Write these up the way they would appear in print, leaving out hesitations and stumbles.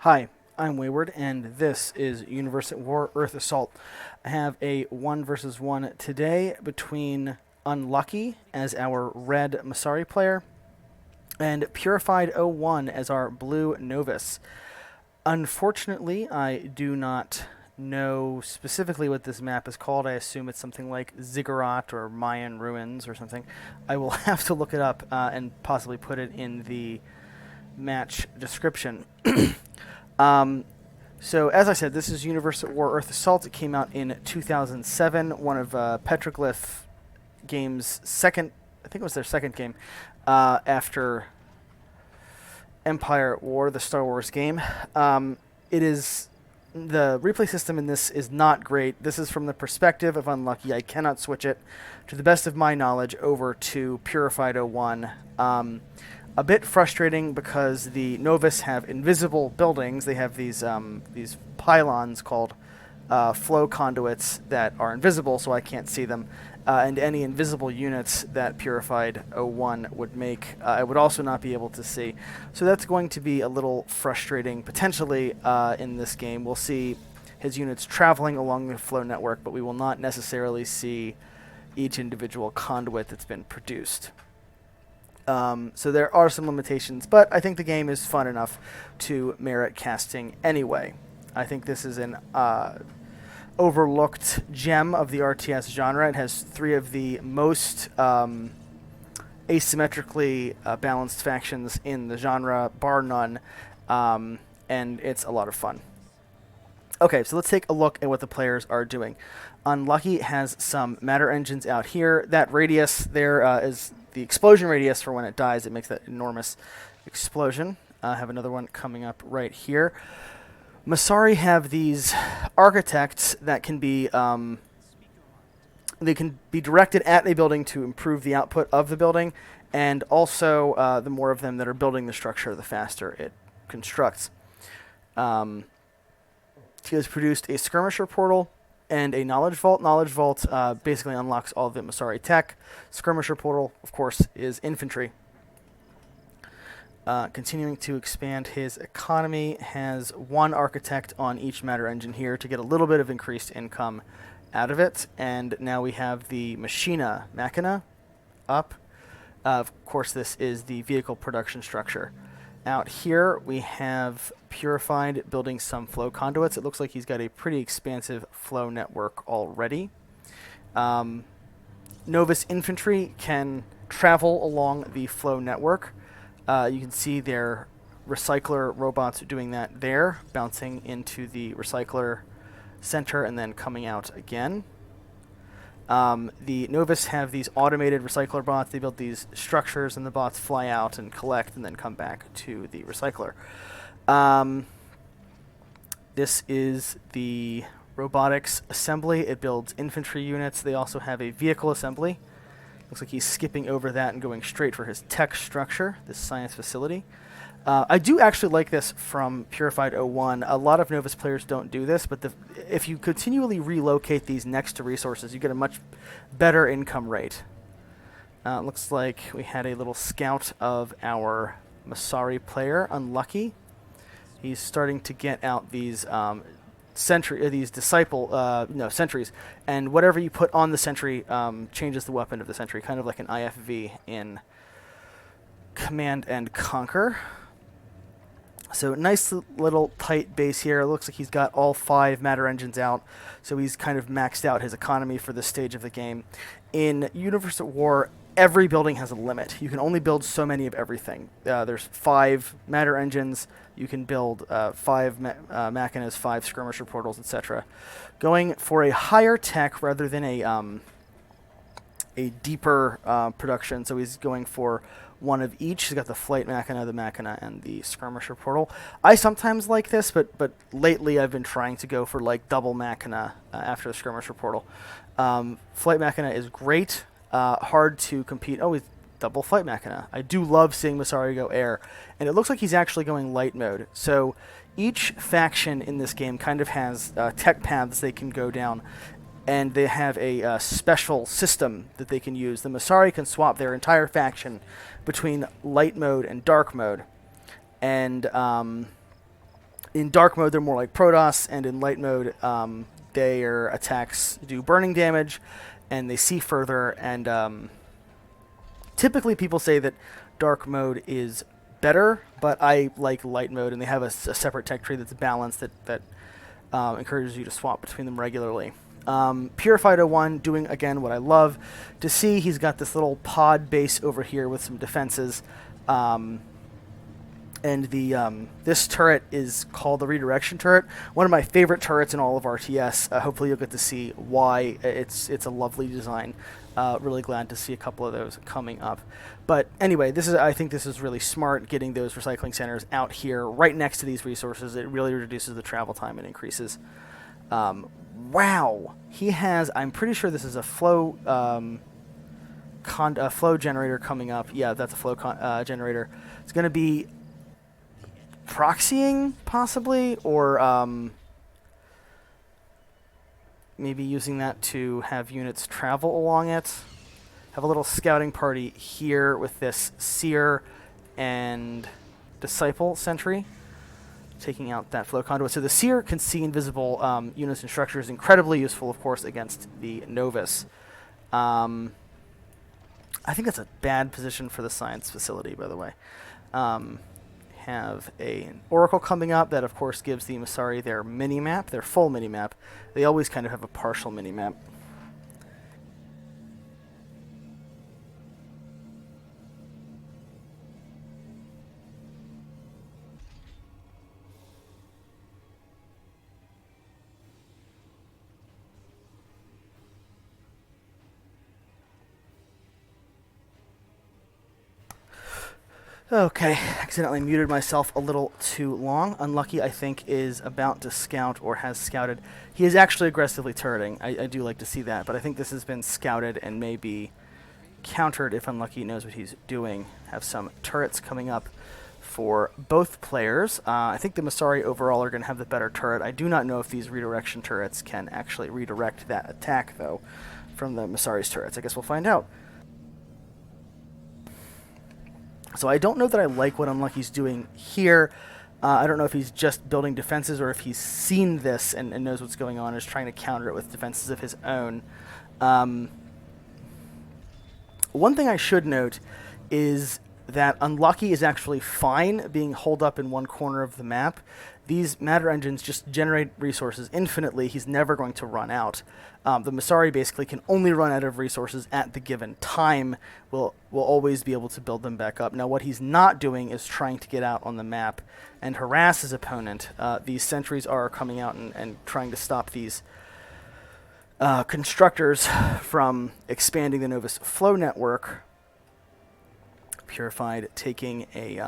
Hi, I'm Wayward, and this is Universe at War Earth Assault. I have a 1 versus 1 today between Unlucky as our red Masari player and Purified01 as our blue Novus. Unfortunately, I do not know specifically what this map is called. I assume it's something like Ziggurat or Mayan Ruins or something. I will have to look it up and possibly put it in the match description. Um, so, as I said, this is Universe at War Earth Assault. It came out in 2007, one of Petroglyph Games' second, I think it was their second game, after Empire at War, the Star Wars game. It is, the replay system in this is not great. This is from the perspective of Unlucky. I cannot switch it, to the best of my knowledge, over to Purified01. A bit frustrating because the Novus have invisible buildings. They have these pylons called flow conduits that are invisible, so I can't see them. And any invisible units that Purified01 would make, I would also not be able to see. So that's going to be a little frustrating, potentially, in this game. We'll see his units traveling along the flow network, but we will not necessarily see each individual conduit that's been produced. So there are some limitations, but I think the game is fun enough to merit casting anyway. I think this is an overlooked gem of the RTS genre. It has 3 of the most asymmetrically balanced factions in the genre, bar none, and it's a lot of fun. Okay, so let's take a look at what the players are doing. Unlucky has some matter engines out here. That radius there is the explosion radius for when it dies. It makes that enormous explosion. I have another one coming up right here. Masari have these architects that can be they can be directed at a building to improve the output of the building, and also the more of them that are building the structure, the faster it constructs. He has produced a skirmisher portal and a knowledge vault. Knowledge vault basically unlocks all of the Masari tech. Skirmisher portal, of course, is infantry. Continuing to expand his economy, has 1 architect on each matter engine here to get a little bit of increased income out of it. And now we have the Machina up. Of course, this is the vehicle production structure. Out here, we have Purified building some flow conduits. It looks like he's got a pretty expansive flow network already. Novus infantry can travel along the flow network. You can see their recycler robots doing that there, bouncing into the recycler center and then coming out again. The Novus have these automated recycler bots. They build these structures, and the bots fly out and collect and then come back to the recycler. This is the robotics assembly. It builds infantry units. They also have a vehicle assembly. Looks like he's skipping over that and going straight for his tech structure, this science facility. I do actually like this from Purified01. A lot of Novus players don't do this, but if you continually relocate these next to resources, you get a much better income rate. Looks like we had a little scout of our Masari player, Unlucky. He's starting to get out these sentries, and whatever you put on the sentry changes the weapon of the sentry, kind of like an IFV in Command and Conquer. So nice little tight base here. It looks like he's got all 5 matter engines out, so he's kind of maxed out his economy for this stage of the game. In Universe at War, every building has a limit. You can only build so many of everything. There's 5 matter engines. You can build 5 machinas, 5 skirmisher portals, etc. Going for a higher tech rather than a deeper production. So he's going for 1 of each. He's got the flight machina, the machina, and the skirmisher portal. I sometimes like this, but lately I've been trying to go for like double machina after the skirmisher portal. Flight machina is great. Hard to compete. Oh, with double flight machina. I do love seeing Masari go air, and it looks like he's actually going light mode. So each faction in this game kind of has tech paths they can go down, and they have a special system that they can use. The Masari can swap their entire faction between light mode and dark mode, and In dark mode, they're more like Protoss, and in light mode, their attacks do burning damage, and they see further. And typically, people say that dark mode is better, but I like light mode, and they have a separate tech tree that's balanced that encourages you to swap between them regularly. Purified01 doing, again, what I love to see. He's got this little pod base over here with some defenses. And this turret is called the redirection turret. One of my favorite turrets in all of RTS. Hopefully you'll get to see why it's a lovely design. Really glad to see a couple of those coming up. But anyway, I think this is really smart, getting those recycling centers out here right next to these resources. It really reduces the travel time and increases. Wow, he has. I'm pretty sure this is a flow flow generator coming up. Yeah, that's a flow generator. It's going to be proxying, possibly, or maybe using that to have units travel along it. Have a little scouting party here with this Seer and Disciple sentry, taking out that flow conduit. So the Seer can see invisible units and structures, incredibly useful, of course, against the Novus. I think that's a bad position for the science facility, by the way. Have an Oracle coming up that, of course, gives the Masari their mini-map, their full mini-map. They always kind of have a partial mini-map. Okay, accidentally muted myself a little too long. Unlucky, I think, is about to scout or has scouted. He is actually aggressively turreting. I do like to see that, but I think this has been scouted and may be countered if Unlucky knows what he's doing. Have some turrets coming up for both players. I think the Masari overall are going to have the better turret. I do not know if these redirection turrets can actually redirect that attack, though, from the Masari's turrets. I guess we'll find out. So I don't know that I like what Unlucky's doing here. I don't know if he's just building defenses or if he's seen this and knows what's going on and is trying to counter it with defenses of his own. One thing I should note is that Unlucky is actually fine being holed up in one corner of the map. These matter engines just generate resources infinitely. He's never going to run out. The Masari basically can only run out of resources at the given time. Will always be able to build them back up. Now, what he's not doing is trying to get out on the map and harass his opponent. These sentries are coming out and trying to stop these constructors from expanding the Novus flow network. Purified taking a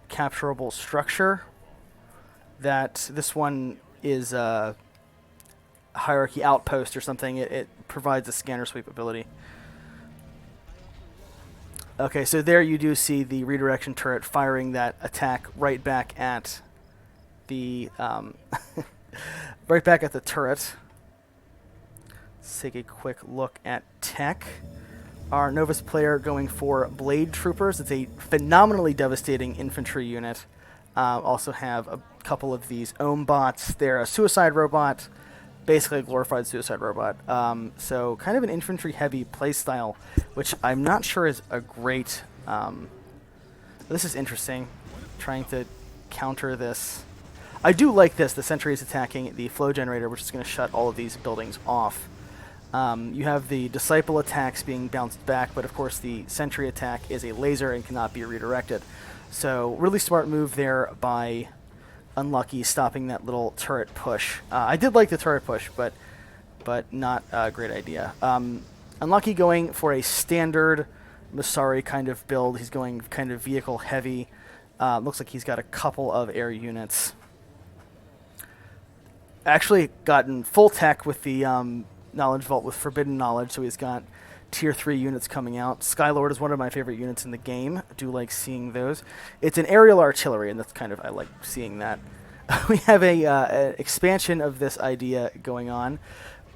capturable structure. That this one is a hierarchy outpost or something. It provides a scanner sweep ability. Okay, so there you do see the redirection turret firing that attack right back at the right back at the turret. Let's take a quick look at tech. Our Novus player going for Blade Troopers. It's a phenomenally devastating infantry unit. Also have a couple of these Ohm bots. They're a suicide robot, basically a glorified suicide robot. So kind of an infantry-heavy playstyle, which I'm not sure is a great... this is interesting, trying to counter this. I do like this. The sentry is attacking the flow generator, which is going to shut all of these buildings off. You have the Disciple attacks being bounced back, but of course the sentry attack is a laser and cannot be redirected. So really smart move there by Unlucky, stopping that little turret push. I did like the turret push, but not a great idea. Unlucky going for a standard Masari kind of build. He's going kind of vehicle heavy. Looks like he's got a couple of air units. Actually gotten full tech with the Knowledge Vault with Forbidden Knowledge, so he's got Tier 3 units coming out. Skylord is one of my favorite units in the game. I do like seeing those. It's an aerial artillery, and that's kind of, I like seeing that. We have a expansion of this idea going on,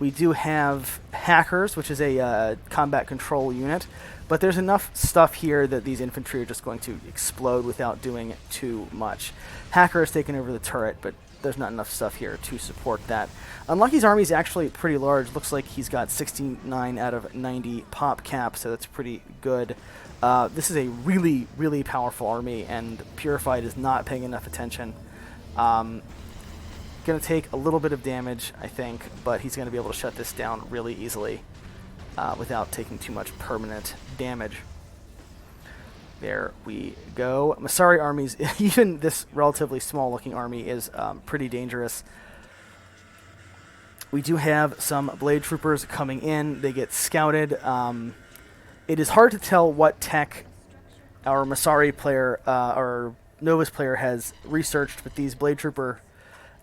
We do have hackers, which is a combat control unit, but there's enough stuff here that these infantry are just going to explode without doing too much. Hacker has taken over the turret, but there's not enough stuff here to support that. Unlucky's army is actually pretty large. Looks like he's got 69 out of 90 pop cap, so that's pretty good. This is a really, really powerful army, and Purified is not paying enough attention. Going to take a little bit of damage, I think, but he's going to be able to shut this down really easily without taking too much permanent damage. There we go. Masari armies, even this relatively small-looking army, is pretty dangerous. We do have some blade troopers coming in. They get scouted. It is hard to tell what tech our Masari player, our Novus player, has researched, but these blade trooper,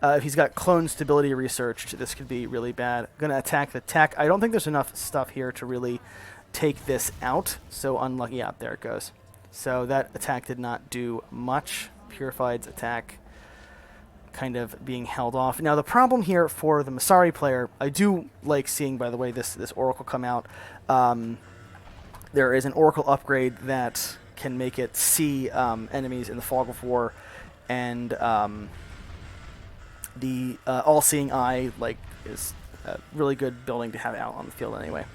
if he's got clone stability researched, this could be really bad. Going to attack the tech. I don't think there's enough stuff here to really take this out, so unlucky. Yeah, there it goes. So that attack did not do much. Purified's attack kind of being held off. Now the problem here for the Masari player, I do like seeing, by the way, this Oracle come out. There is an Oracle upgrade that can make it see enemies in the fog of war, and the all-seeing eye is a really good building to have out on the field anyway.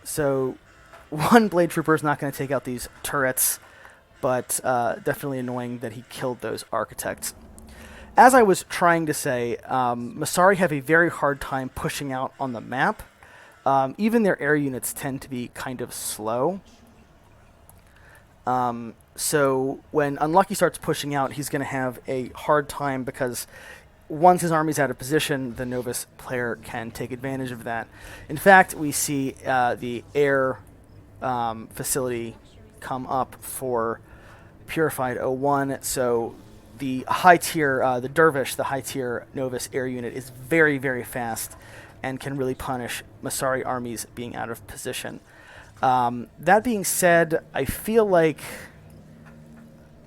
So one blade trooper is not going to take out these turrets, but definitely annoying that he killed those architects. As I was trying to say, Masari have a very hard time pushing out on the map. Even their air units tend to be kind of slow. So when Unlucky starts pushing out, he's going to have a hard time because once his army's out of position, the Novus player can take advantage of that. In fact, we see the air facility come up for Purified01. So the high tier, the Dervish, the high tier Novus air unit, is very, very fast and can really punish Masari armies being out of position. That being said, I feel like,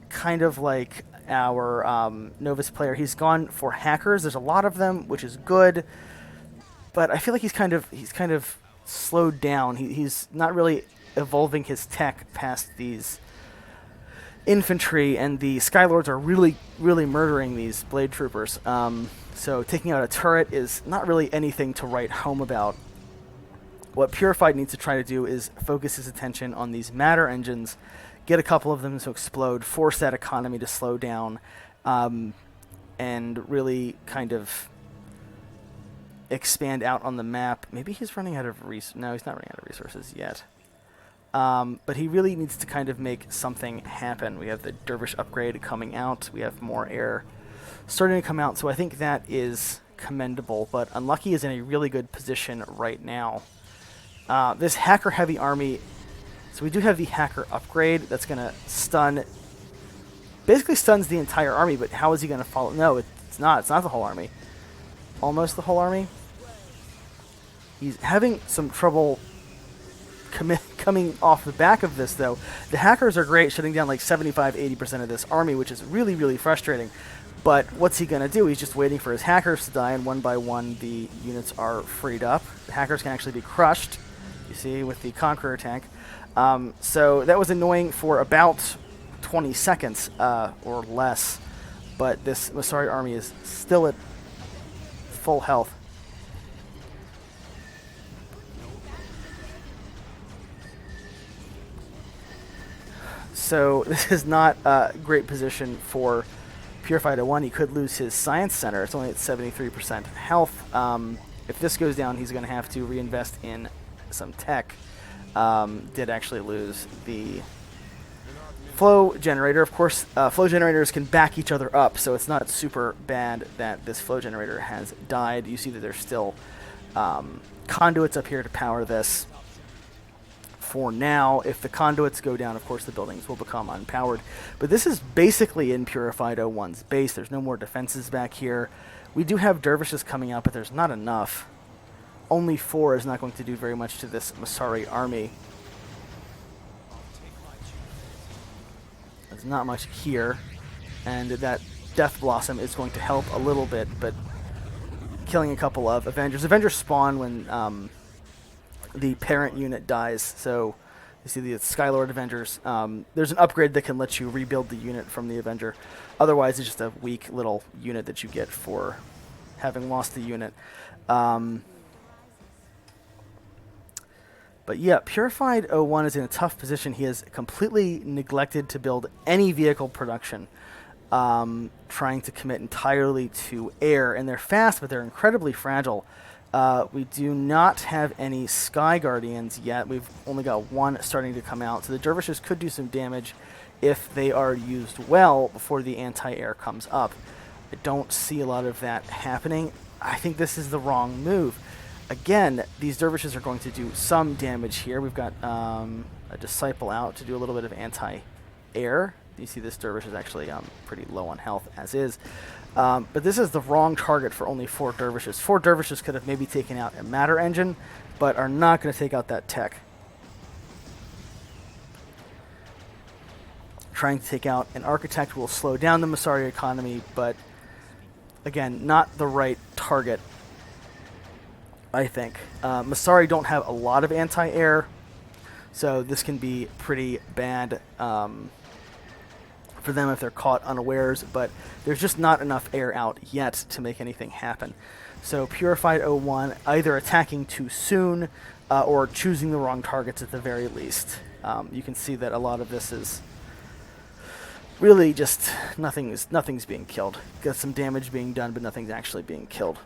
kind of like our Novus player, he's gone for hackers. There's a lot of them, which is good, but I feel like he's kind of slowed down. He's not really evolving his tech past these infantry, and the Skylords are really, really murdering these blade troopers. So taking out a turret is not really anything to write home about. What Purified needs to try to do is focus his attention on these matter engines, get a couple of them to explode, force that economy to slow down, and really kind of expand out on the map. Maybe he's running out of no, he's not running out of resources yet. But he really needs to kind of make something happen. We have the Dervish upgrade coming out. We have more air starting to come out, so I think that is commendable. But Unlucky is in a really good position right now. This hacker-heavy army, so we do have the hacker upgrade that's going to stun, basically stuns the entire army, but how is he going to follow? No, it's not. It's not the whole army. Almost the whole army. He's having some trouble coming off the back of this, though. The hackers are great, shutting down like 75-80% of this army, which is really, really frustrating. But what's he going to do? He's just waiting for his hackers to die, and one by one the units are freed up. The hackers can actually be crushed, you see, with the Conqueror tank. So that was annoying for about 20 seconds or less, but this Masari army is still at full health. So this is not a great position for Purified01. He could lose his Science Center. It's only at 73% health. If this goes down, he's going to have to reinvest in some tech. Did actually lose the flow generator. Of course, flow generators can back each other up, so it's not super bad that this flow generator has died. You see that there's still conduits up here to power this. For now, if the conduits go down, of course, the buildings will become unpowered. But this is basically in Purified01's base. There's no more defenses back here. We do have Dervishes coming out, but there's not enough. Only 4 is not going to do very much to this Masari army. There's not much here. And that Death Blossom is going to help a little bit, but killing a couple of Avengers. Avengers spawn when the parent unit dies, so you see the Skylord Avengers. There's an upgrade that can let you rebuild the unit from the Avenger. Otherwise, it's just a weak little unit that you get for having lost the unit. But yeah, Purified01 is in a tough position. He has completely neglected to build any vehicle production, trying to commit entirely to air. And they're fast, but they're incredibly fragile. We do not have any Sky Guardians yet. We've only got one starting to come out. So the Dervishes could do some damage if they are used well before the anti-air comes up. I don't see a lot of that happening. I think this is the wrong move. Again, these Dervishes are going to do some damage here. We've got a Disciple out to do a little bit of anti-air. You see this Dervish is actually pretty low on health, as is. But this is the wrong target for only 4 Dervishes. 4 Dervishes could have maybe taken out a Matter Engine, but are not going to take out that tech. Trying to take out an Architect will slow down the Masari economy, but again, not the right target, I think. Masari don't have a lot of anti-air, so this can be pretty bad for them if they're caught unawares, but there's just not enough air out yet to make anything happen. So Purified01 either attacking too soon or choosing the wrong targets at the very least. You can see that a lot of this is really just nothing's being killed. Got some damage being done, but nothing's actually being killed.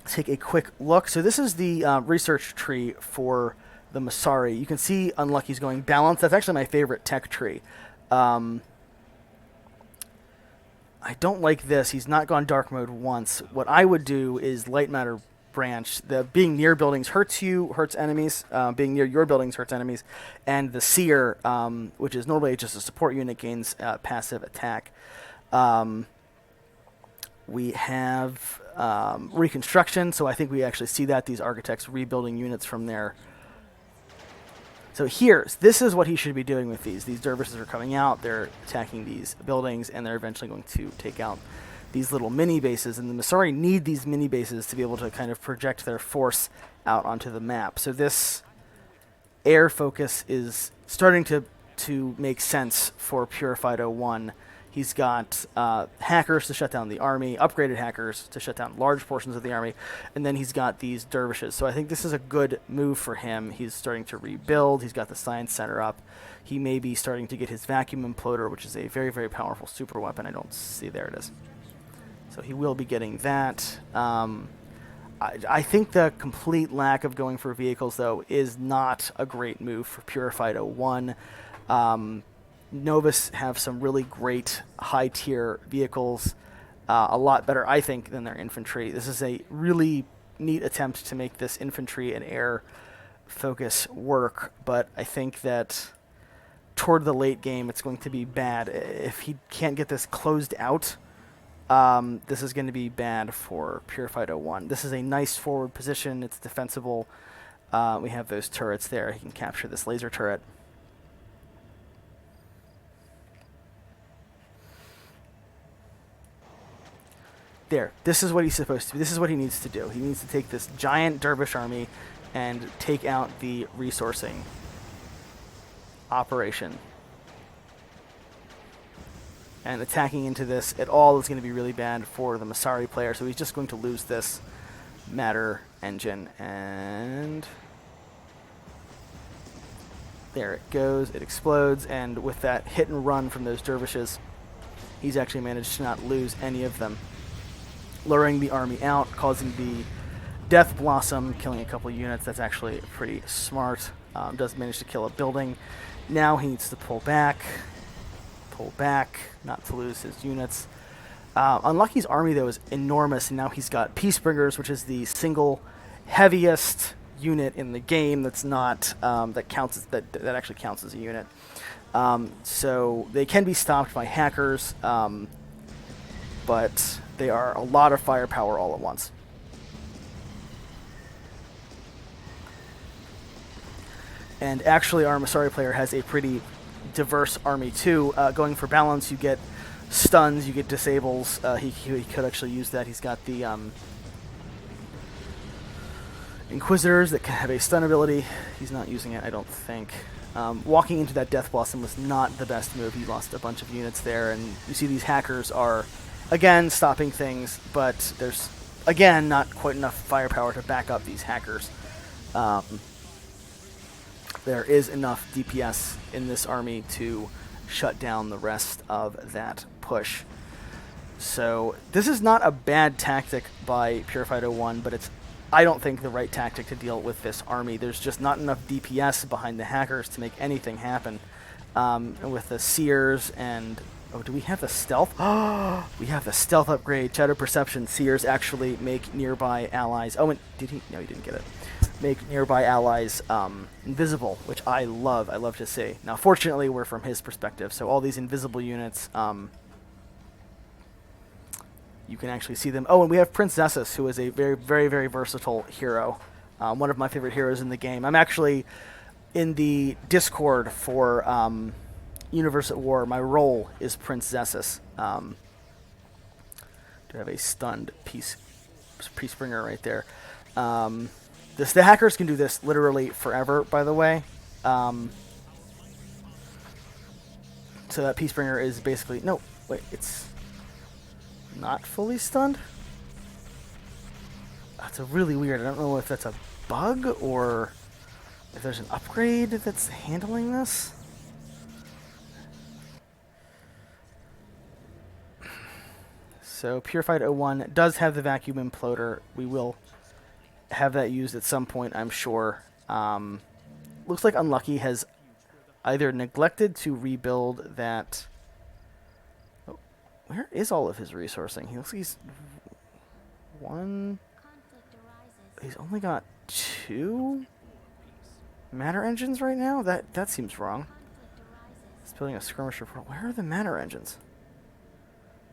Take a quick look. So this is the research tree for the Masari. You can see Unlucky's going Balance. That's actually my favorite tech tree. I don't like this. He's not gone dark mode once. What I would do is Light Matter branch. The being near buildings hurts you, hurts enemies. Being near your buildings hurts enemies. And the Seer, which is normally just a support unit, gains passive attack. We have Reconstruction, so I think we actually see that, these Architects rebuilding units from there. So this is what he should be doing with these. These Dervishes are coming out, they're attacking these buildings, and they're eventually going to take out these little mini bases. And the Masari need these mini bases to be able to kind of project their force out onto the map. So this air focus is starting to make sense for Purified01. He's got hackers to shut down the army, upgraded hackers to shut down large portions of the army, and then he's got these Dervishes. So I think this is a good move for him. He's starting to rebuild. He's got the Science Center up. He may be starting to get his Vacuum Imploder, which is a very, very powerful super weapon. I don't see, there it is. So he will be getting that. I think the complete lack of going for vehicles, though, is not a great move for Purified01. Novus have some really great high-tier vehicles, a lot better, I think, than their infantry. This is a really neat attempt to make this infantry and air focus work, but I think that toward the late game it's going to be bad. If he can't get this closed out, this is going to be bad for Purified01. This is a nice forward position. It's defensible. We have those turrets there. He can capture this laser turret. There. This is what he's supposed to do. This is what he needs to do. He needs to take this giant Dervish army and take out the resourcing operation. And attacking into this at all is going to be really bad for the Masari player, so he's just going to lose this Matter Engine. And there it goes. It explodes, and with that hit and run from those Dervishes, he's actually managed to not lose any of them. Luring the army out, causing the Death Blossom, killing a couple units. That's actually pretty smart. Does manage to kill a building. Now he needs to pull back, not to lose his units. Unlucky's army, though, is enormous, and now he's got Peacebringers, which is the single heaviest unit in the game that's not that actually counts as a unit. So they can be stopped by hackers, but they are a lot of firepower all at once. And actually, our Masari player has a pretty diverse army too. Going for balance, you get stuns, you get disables. He could actually use that. He's got the Inquisitors that can have a stun ability. He's not using it, I don't think. Walking into that Death Blossom was not the best move. He lost a bunch of units there, and you see these hackers are, again, stopping things, but there's, again, not quite enough firepower to back up these hackers. There is enough DPS in this army to shut down the rest of that push. So this is not a bad tactic by Purified01, but it's, I don't think, the right tactic to deal with this army. There's just not enough DPS behind the hackers to make anything happen. And with the Seers and... Oh, do we have the stealth? Oh, we have the stealth upgrade. Shadow Perception. Seers actually make nearby allies... Oh, and did he? No, he didn't get it. Make nearby allies invisible, which I love. I love to see. Now, fortunately, we're from his perspective, so all these invisible units... you can actually see them. Oh, and we have Prince Zessus, who is a very, very, very versatile hero. One of my favorite heroes in the game. I'm actually in the Discord for Universe at War. My role is Prince Zessus. Do have a stunned Peacebringer right there. The hackers can do this literally forever, by the way. So that Peacebringer is basically... No, wait, it's... not fully stunned? That's a really weird. I don't know if that's a bug or if there's an upgrade that's handling this. So Purified01 does have the vacuum imploder. We will have that used at some point, I'm sure. Looks like Unlucky has either neglected to rebuild that... Where is all of his resourcing? He looks like he's one... He's only got 2 matter engines right now? That seems wrong. He's building a skirmisher. Where are the matter engines?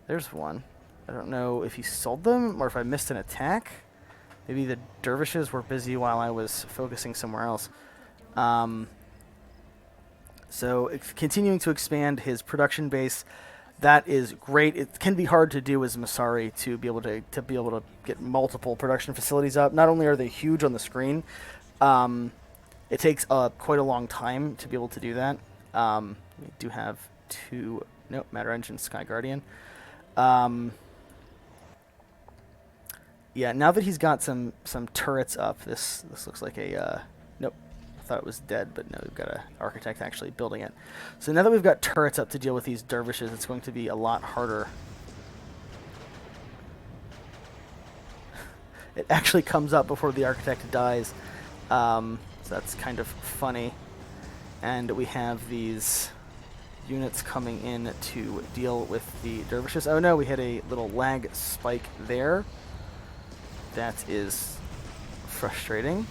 There's one. I don't know if he sold them or if I missed an attack. Maybe the Dervishes were busy while I was focusing somewhere else. So it's continuing to expand his production base. That is great. It can be hard to do as Masari to be able to get multiple production facilities up. Not only are they huge on the screen, it takes quite a long time to be able to do that. We do have 2 Matter Engine, Sky Guardian. Yeah, now that he's got some turrets up, this looks like a nope. I thought it was dead, but no, we've got an architect actually building it. So now that we've got turrets up to deal with these dervishes, it's going to be a lot harder. It actually comes up before the architect dies, so that's kind of funny. And we have these units coming in to deal with the dervishes. Oh no, we had a little lag spike there. That is frustrating.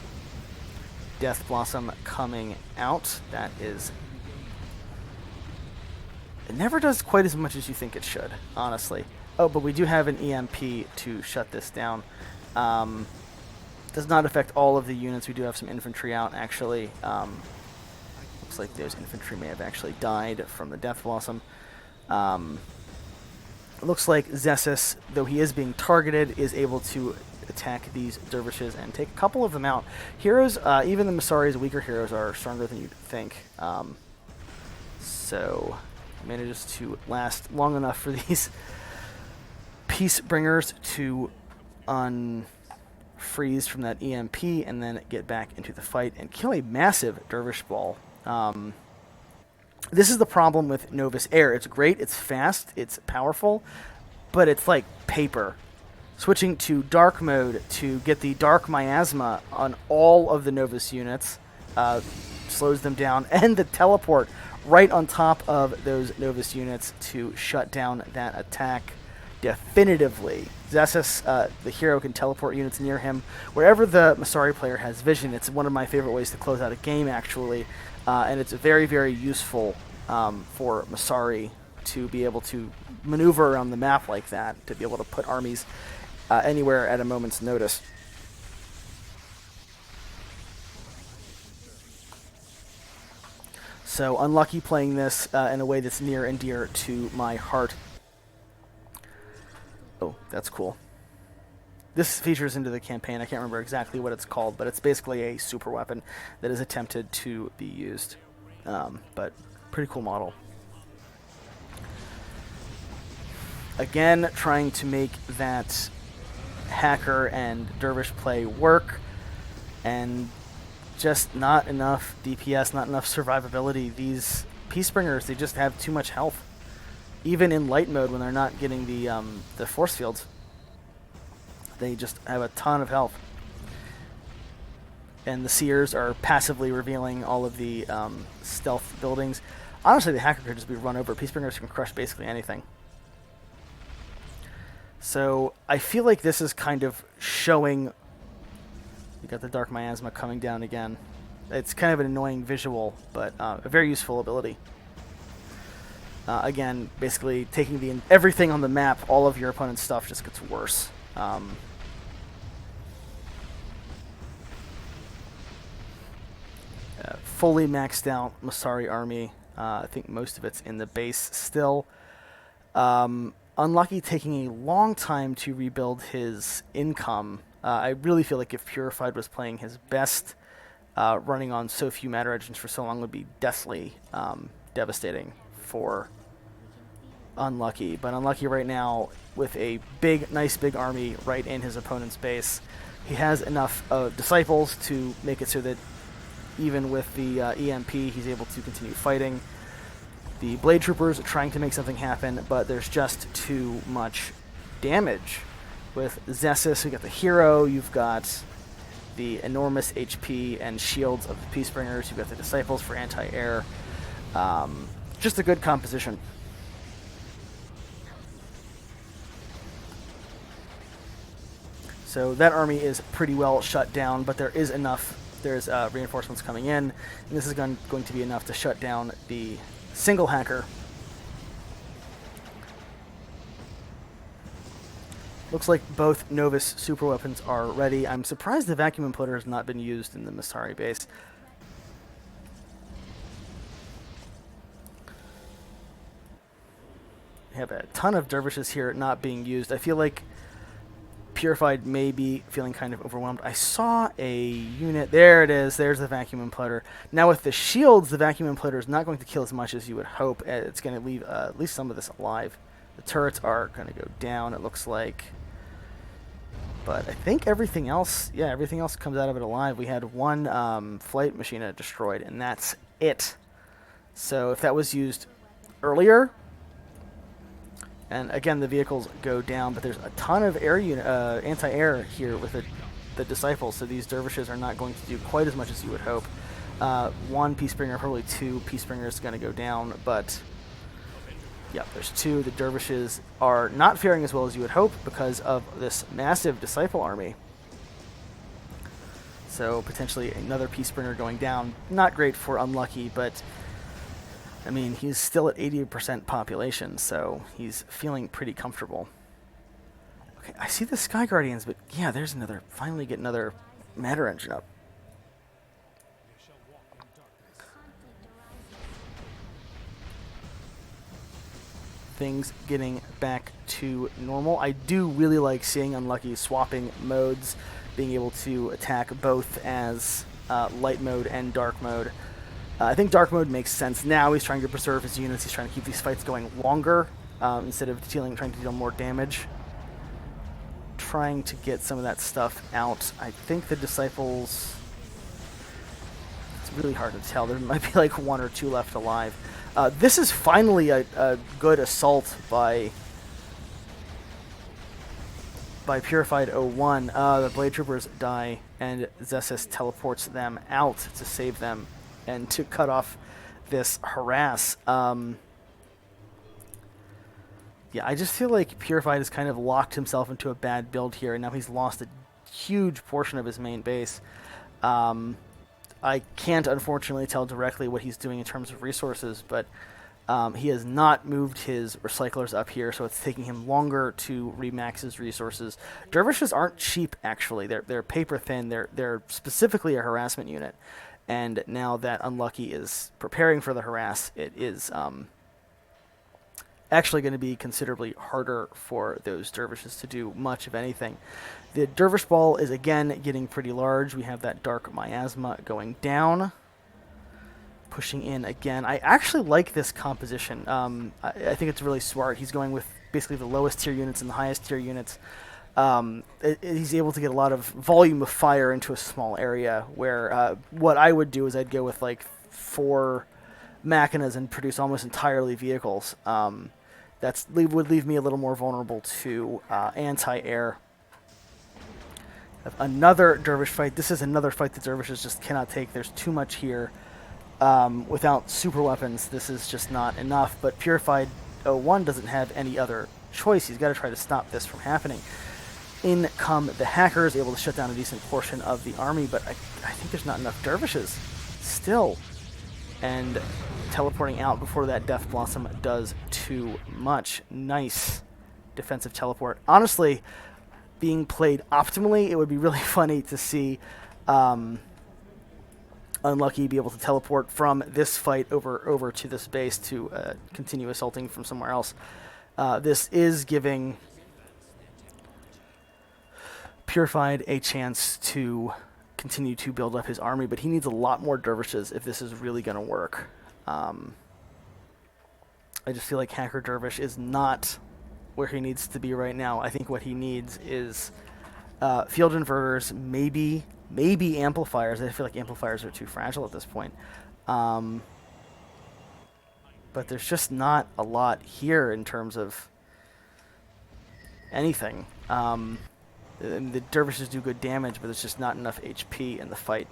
Death Blossom coming out. That is... It never does quite as much as you think it should, honestly. Oh, but we do have an EMP to shut this down. Does not affect all of the units. We do have some infantry out, actually. Looks like those infantry may have actually died from the Death Blossom. It looks like Zessus, though he is being targeted, is able to attack these dervishes and take a couple of them out. Heroes, even the Masari's weaker heroes are stronger than you'd think. So manages to last long enough for these Peacebringers to unfreeze from that EMP and then get back into the fight and kill a massive dervish ball. This is the problem with Novus Air. It's great, it's fast, it's powerful, but it's like paper. Switching to dark mode to get the dark miasma on all of the Novus units slows them down, and the teleport right on top of those Novus units to shut down that attack definitively. Zessus, the hero, can teleport units near him wherever the Masari player has vision. It's one of my favorite ways to close out a game, actually, and it's very, very useful for Masari to be able to maneuver around the map like that, to be able to put armies anywhere at a moment's notice. So Unlucky playing this in a way that's near and dear to my heart. Oh, that's cool. this features into the campaign. I can't remember exactly what it's called, but it's basically a super weapon that is attempted to be used. But pretty cool model. Again, trying to make that hacker and dervish play work, and just not enough DPS, not enough survivability. These Peacebringers, they just have too much health, even in light mode when they're not getting the force fields. They just have a ton of health, and the Seers are passively revealing all of the stealth buildings. Honestly, the hacker could just be run over. Peacebringers can crush basically anything. So I feel like this is kind of showing. You got the Dark Miasma coming down again. It's kind of an annoying visual, but a very useful ability. Again, basically taking everything on the map, all of your opponent's stuff just gets worse. Fully maxed out Masari army. I think most of it's in the base still. Unlucky taking a long time to rebuild his income. I really feel like if Purified was playing his best, running on so few matter engines for so long would be deathly devastating for Unlucky. But Unlucky right now with a nice big army right in his opponent's base. He has enough disciples to make it so that even with the EMP, he's able to continue fighting. The Blade Troopers are trying to make something happen, but there's just too much damage. With Zessus, you got the hero, you've got the enormous HP and shields of the Peacebringers, you've got the Disciples for anti-air. Just a good composition. So that army is pretty well shut down, but there is enough. There's reinforcements coming in, and this is going to be enough to shut down the single hacker. Looks like both Novus super weapons are ready. I'm surprised the vacuum imploder has not been used in the Masari base. We have a ton of dervishes here not being used. I feel like Purified may be feeling kind of overwhelmed. I saw a unit. There it is. There's the vacuum imploder. Now with the shields, the vacuum imploder is not going to kill as much as you would hope. It's going to leave at least some of this alive. The turrets are going to go down, it looks like. But I think everything else, yeah, everything else comes out of it alive. We had one flight machine destroyed, and that's it. So if that was used earlier, and again, the vehicles go down, but there's a ton of anti-air here with the Disciples, so these Dervishes are not going to do quite as much as you would hope. One Peacebringer, probably two Peacebringers going to go down, but yeah, there's two. The Dervishes are not faring as well as you would hope because of this massive Disciple army. So potentially another Peacebringer going down. Not great for Unlucky, but I mean, he's still at 80% population, so he's feeling pretty comfortable. Okay, I see the Sky Guardians, but yeah, there's another. Finally get another matter engine up. Things getting back to normal. I do really like seeing Unlucky swapping modes, being able to attack both as light mode and dark mode. I think dark mode makes sense now. He's trying to preserve his units. He's trying to keep these fights going longer instead of trying to deal more damage. Trying to get some of that stuff out. I think the Disciples... It's really hard to tell. There might be like one or two left alive. This is finally a good assault by Purified01. The Blade Troopers die, and Zessus teleports them out to save them and to cut off this harass. Yeah, I just feel like Purified has kind of locked himself into a bad build here, and now he's lost a huge portion of his main base. I can't, unfortunately, tell directly what he's doing in terms of resources, but he has not moved his recyclers up here, so it's taking him longer to remax his resources. Dervishes aren't cheap, actually. They're paper thin. They're specifically a harassment unit. And now that Unlucky is preparing for the harass, it is actually going to be considerably harder for those dervishes to do much of anything. The dervish ball is again getting pretty large. We have that dark miasma going down, pushing in again. I actually like this composition. I think it's really smart. He's going with basically the lowest tier units and the highest tier units. He's able to get a lot of volume of fire into a small area, where what I would do is I'd go with like 4 machinas and produce almost entirely vehicles. Would leave me a little more vulnerable to anti-air. Another dervish fight. This is another fight the dervishes just cannot take. There's too much here. Without super weapons, this is just not enough. But Purified01 doesn't have any other choice. He's got to try to stop this from happening. In come the hackers, able to shut down a decent portion of the army, but I think there's not enough dervishes still. And teleporting out before that Death Blossom does too much. Nice defensive teleport. Honestly, being played optimally, it would be really funny to see Unlucky be able to teleport from this fight over to this base to continue assaulting from somewhere else. This is giving Purified a chance to continue to build up his army, but he needs a lot more dervishes if this is really going to work. I just feel like Hacker Dervish is not where he needs to be right now. I think what he needs is field inverters, maybe amplifiers. I feel like amplifiers are too fragile at this point. But there's just not a lot here in terms of anything. The dervishes do good damage, but there's just not enough HP in the fight.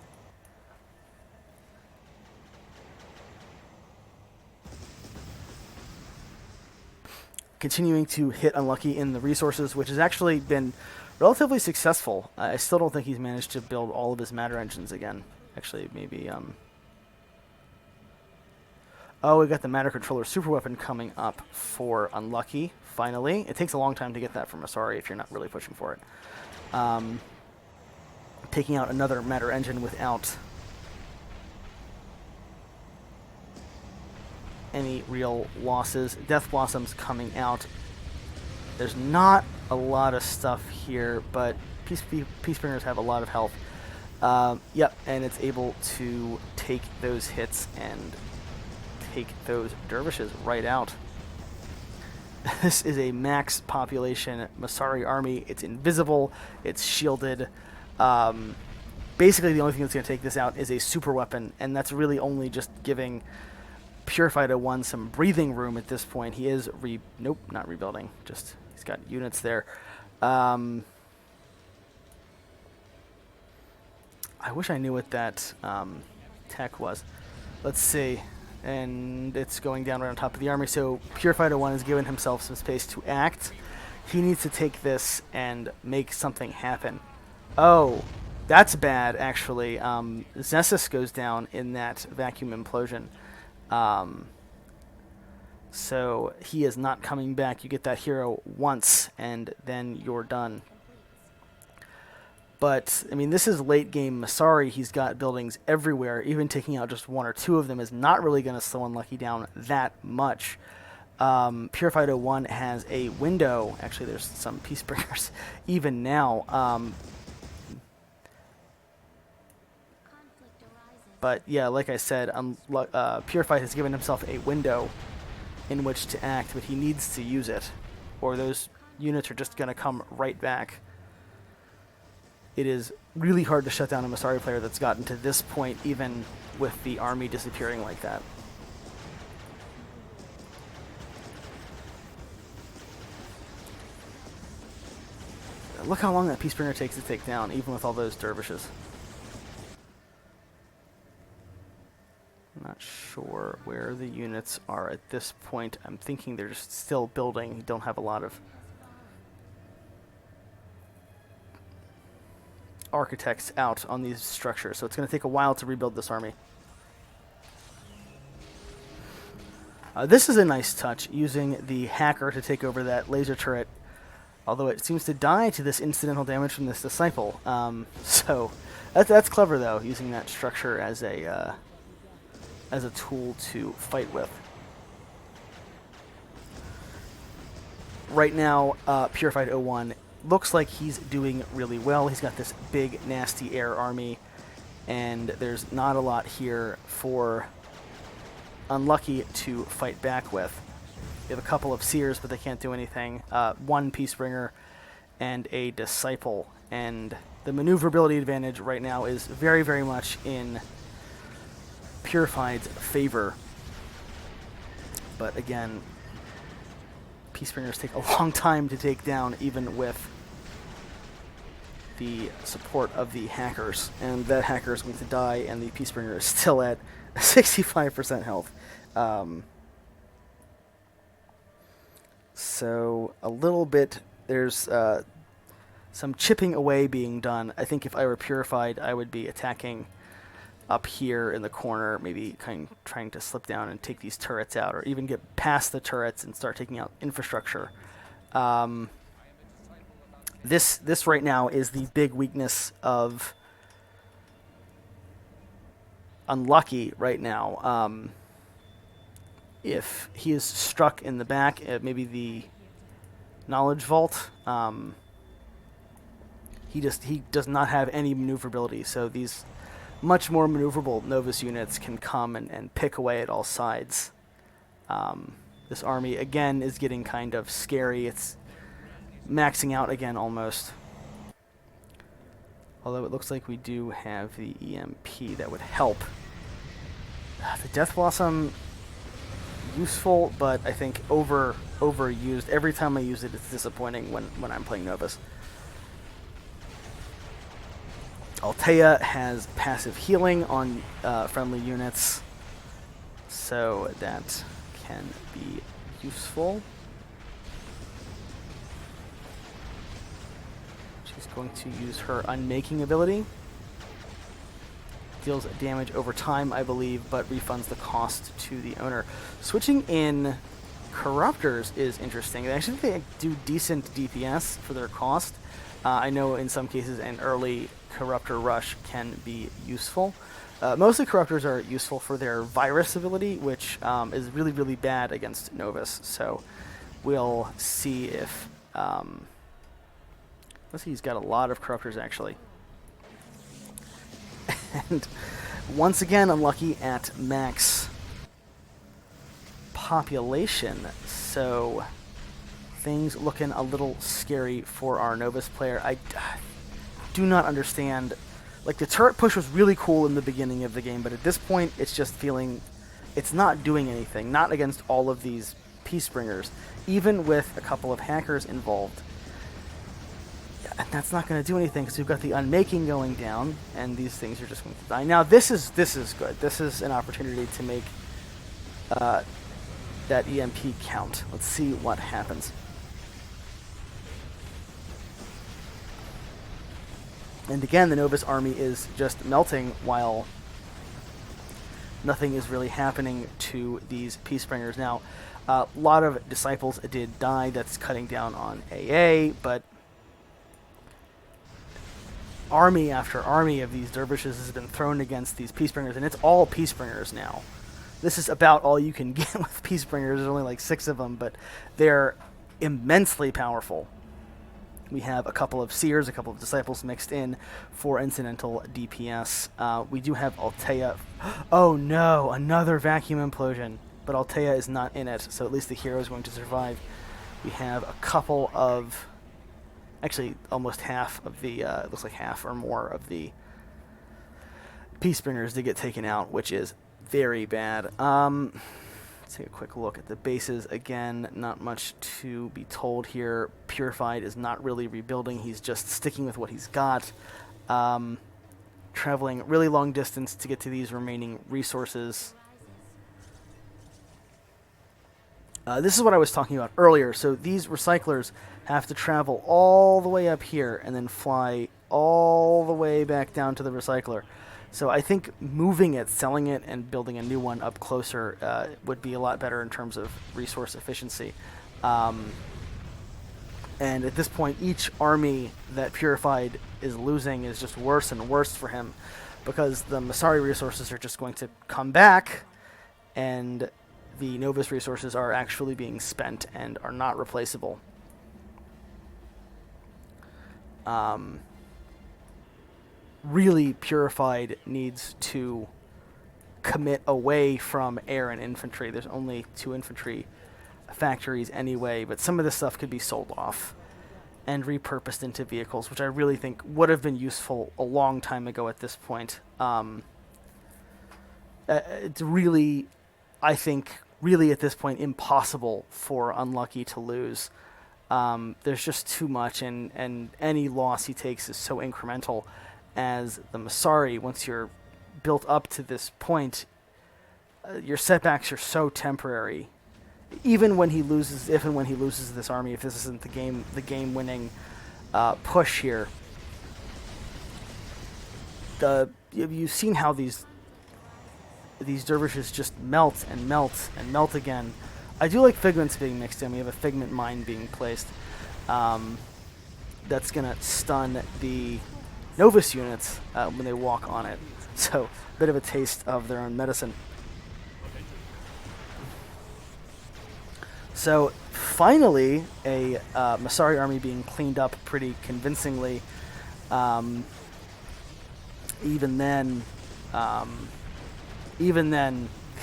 Continuing to hit Unlucky in the resources, which has actually been relatively successful. I still don't think he's managed to build all of his matter engines again. Actually, maybe... Oh, we got the matter controller super weapon coming up for Unlucky, finally. It takes a long time to get that from Masari if you're not really pushing for it. Taking out another matter engine without any real losses. Death Blossoms coming out. There's not a lot of stuff here, but Peacebringers have a lot of health. Yep, and it's able to take those hits and take those dervishes right out. This is a max population Masari army. It's invisible. It's shielded. Basically, the only thing that's going to take this out is a super weapon, and that's really only just giving Purified01 some breathing room at this point. He is nope, not rebuilding. Just he's got units there. I wish I knew what that tech was. Let's see. And it's going down right on top of the army. So Purified01 has given himself some space to act. He needs to take this and make something happen. Oh, that's bad, actually. Zessus goes down in that vacuum implosion. So he is not coming back. You get that hero once, and then you're done. But, I mean, this is late game Masari. He's got buildings everywhere. Even taking out just 1 or 2 of them is not really going to slow Unlucky down that much. Purified01 has a window. Actually, there's some Peacebringers even now. But, yeah, like I said, Purified has given himself a window in which to act, but he needs to use it, or those units are just going to come right back. It is really hard to shut down a Masari player that's gotten to this point, even with the army disappearing like that. Look how long that Peacebringer takes to take down, even with all those dervishes. I'm not sure where the units are at this point. I'm thinking they're just still building. Don't have a lot of architects out on these structures, so it's going to take a while to rebuild this army. This is a nice touch, using the hacker to take over that laser turret, although it seems to die to this incidental damage from this disciple. So that's clever, though, using that structure as a tool to fight with. right now, Purified01 looks like he's doing really well. He's got this big, nasty air army, and there's not a lot here for Unlucky to fight back with. They have a couple of Seers, but they can't do anything. One Peacebringer and a Disciple, and the maneuverability advantage right now is very, very much in Purified's favor. But again, Peacebringers take a long time to take down, even with the support of the hackers. And that hacker is going to die, and the Peacebringer is still at 65% health. So a little bit, there's some chipping away being done. I think if I were Purified, I would be attacking up here in the corner, maybe kind of trying to slip down and take these turrets out, or even get past the turrets and start taking out infrastructure. This right now is the big weakness of Unlucky right now. If he is struck in the back, maybe the Knowledge Vault, he does not have any maneuverability, so these much more maneuverable Novus units can come and pick away at all sides. This army, again, is getting kind of scary. It's maxing out again, almost. Although it looks like we do have the EMP that would help. The Death Blossom, useful, but I think overused. Every time I use it, it's disappointing when I'm playing Novus. Altea has passive healing on friendly units, so that can be useful. She's going to use her Unmaking ability. Deals damage over time, I believe, but refunds the cost to the owner. Switching in Corruptors is interesting. They actually think they do decent DPS for their cost. I know in some cases an early Corruptor rush can be useful. Mostly Corruptors are useful for their Virus ability, which is really, really bad against Novus. So we'll see if... let's see, he's got a lot of Corruptors, actually. And once again, Unlucky at max population. So things looking a little scary for our Novus player. I do not understand. Like, the turret push was really cool in the beginning of the game, but at this point, it's just feeling it's not doing anything. Not against all of these Peacebringers, even with a couple of hackers involved. And that's not going to do anything because we've got the Unmaking going down, and these things are just going to die. Now, this is good. This is an opportunity to make that EMP count. Let's see what happens. And again, the Novus army is just melting while nothing is really happening to these Peacebringers. Now, a lot of Disciples did die. That's cutting down on AA, but army after army of these Dervishes has been thrown against these Peacebringers, and it's all Peacebringers now. This is about all you can get with Peacebringers. There's only like 6 of them, but they're immensely powerful. We have a couple of Seers, a couple of Disciples mixed in for incidental DPS. We do have Altea. Oh no, another Vacuum Implosion, but Altea is not in it, so at least the hero is going to survive. We have a couple of... Actually, almost half of the, it looks like half or more of the Peacebringers did get taken out, which is very bad. Let's take a quick look at the bases again. Not much to be told here. Purified is not really rebuilding. He's just sticking with what he's got. Traveling really long distance to get to these remaining resources. This is what I was talking about earlier. So these recyclers have to travel all the way up here and then fly all the way back down to the recycler. So I think moving it, selling it, and building a new one up closer would be a lot better in terms of resource efficiency. And at this point, each army that Purified is losing is just worse and worse for him, because the Masari resources are just going to come back, and the Novus resources are actually being spent and are not replaceable. really Purified needs to commit away from air and infantry. There's only 2 infantry factories anyway, but some of this stuff could be sold off and repurposed into vehicles, which I really think would have been useful a long time ago at this point. It's really, I think, really at this point impossible for Unlucky to lose. There's just too much, and any loss he takes is so incremental. As the Masari, once you're built up to this point, your setbacks are so temporary. Even when he loses, if and when he loses this army, if this isn't the game-winning push here, you've seen how these dervishes just melt and melt and melt again. I do like figments being mixed in. We have a figment mine being placed. That's gonna stun the Novus units when they walk on it. So a bit of a taste of their own medicine. So finally, a Masari army being cleaned up pretty convincingly. Even then,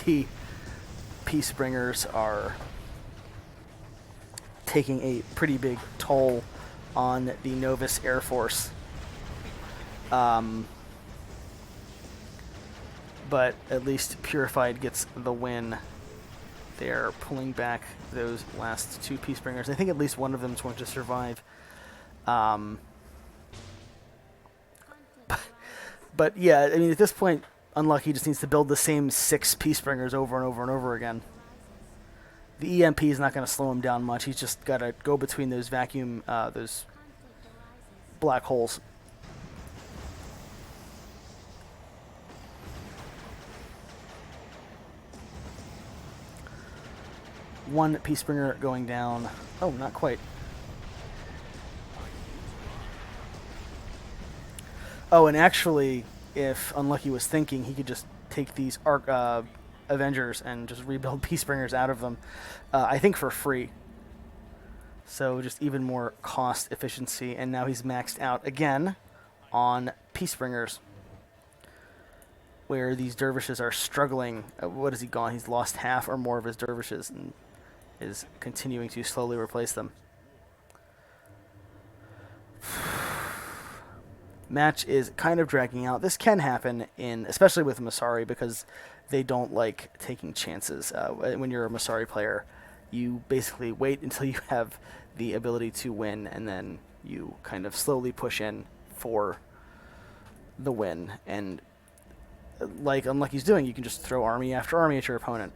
the Peacebringers are taking a pretty big toll on the Novus Air Force. But at least Purified gets the win. They're pulling back those last 2 Peacebringers. I think at least one of them is going to survive. But yeah, I mean, at this point, Unlucky just needs to build the same 6 Peacebringers over and over and over again. The EMP is not going to slow him down much. He's just got to go between those those black holes. One Peacebringer going down. Oh, not quite. Oh, and actually, if Unlucky was thinking, he could just take these Avengers and just rebuild Peacebringers out of them, I think for free. So just even more cost efficiency, and now he's maxed out again on Peacebringers, where these Dervishes are struggling. What has he gone? He's lost half or more of his Dervishes and is continuing to slowly replace them. Match is kind of dragging out. This can happen especially with Masari, because they don't like taking chances. When you're a Masari player, you basically wait until you have the ability to win, and then you kind of slowly push in for the win. And like Unlucky's doing, you can just throw army after army at your opponent.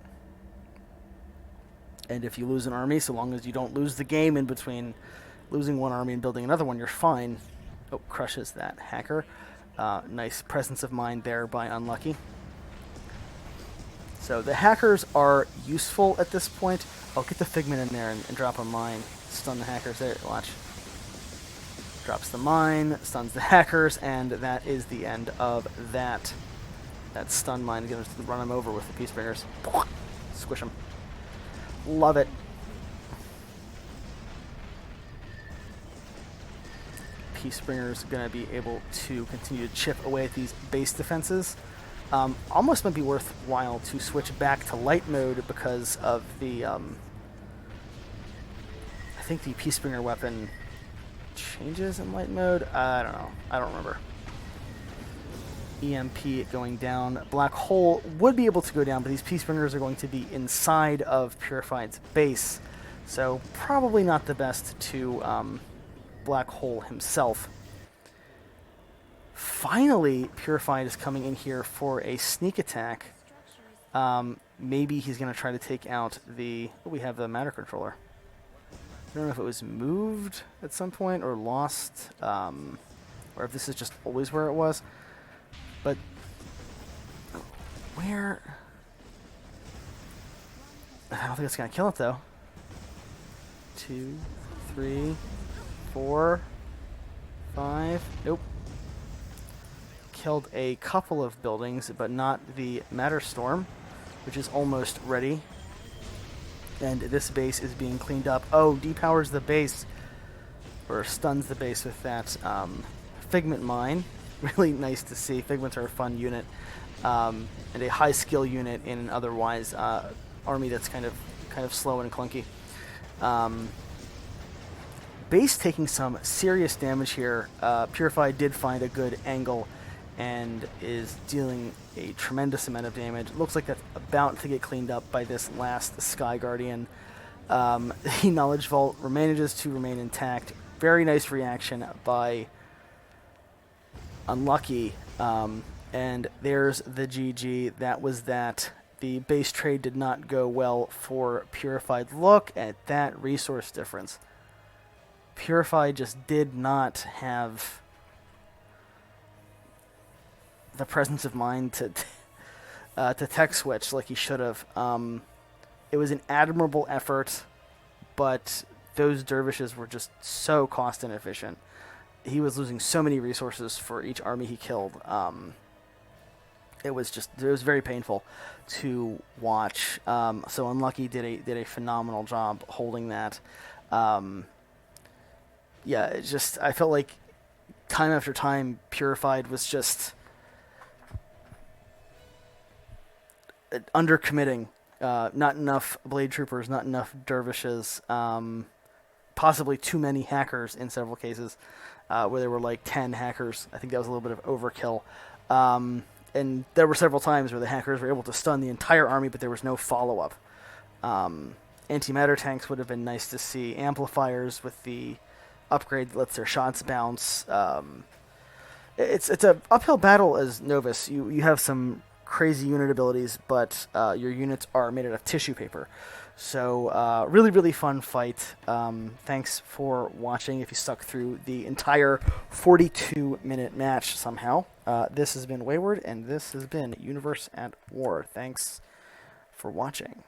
And if you lose an army, so long as you don't lose the game in between losing one army and building another one, you're fine. Oh, crushes that hacker. Nice presence of mind there by Unlucky. So the hackers are useful at this point. I'll get the Figment in there and drop a mine. Stun the hackers there. Watch. Drops the mine, stuns the hackers, and that is the end of that. That stun mine is going to run them over with the Peacebringers. Squish them. Love it. Peacebringer's going to be able to continue to chip away at these base defenses. Almost might be worthwhile to switch back to light mode because of the... I think the Peacebringer weapon changes in light mode. I don't know. I don't remember. EMP going down. Black Hole would be able to go down, but these Peacebringers are going to be inside of Purified's base, so probably not the best to Black Hole himself. Finally, Purified is coming in here for a sneak attack. Maybe he's going to try to take out the... Oh, we have the matter controller. I don't know if it was moved at some point or lost, or if this is just always where it was. But where... I don't think it's going to kill it, though. 2, 3, 4, 5... Nope. Killed a couple of buildings, but not the Matter Storm, which is almost ready. And this base is being cleaned up. Oh, depowers the base. or stuns the base with that Figment Mine. Really nice to see. Figments are a fun unit, and a high skill unit in an otherwise army that's kind of slow and clunky. Base taking some serious damage here. Purified did find a good angle and is dealing a tremendous amount of damage. It looks like that's about to get cleaned up by this last Sky Guardian. The Knowledge Vault manages to remain intact. Very nice reaction by Unlucky. And there's the GG. That was that. The base trade did not go well for Purified. Look at that resource difference. Purified just did not have the presence of mind to tech switch like he should have. It was an admirable effort, but those Dervishes were just so cost inefficient. He was losing so many resources for each army he killed. It was very painful to watch. So Unlucky did a phenomenal job holding that. I felt like time after time, Purified was just undercommitting. Not enough Blade Troopers, not enough Dervishes, possibly too many hackers in several cases, where there were like 10 hackers. I think that was a little bit of overkill. And there were several times where the hackers were able to stun the entire army, but there was no follow-up. Antimatter tanks would have been nice to see. Amplifiers with the upgrade that lets their shots bounce. It's an uphill battle as Novus. You have some crazy unit abilities, but your units are made out of tissue paper. So really, really fun fight. Thanks for watching. If you stuck through the entire 42-minute match somehow. This has been Wayward, and this has been Universe at War. Thanks for watching.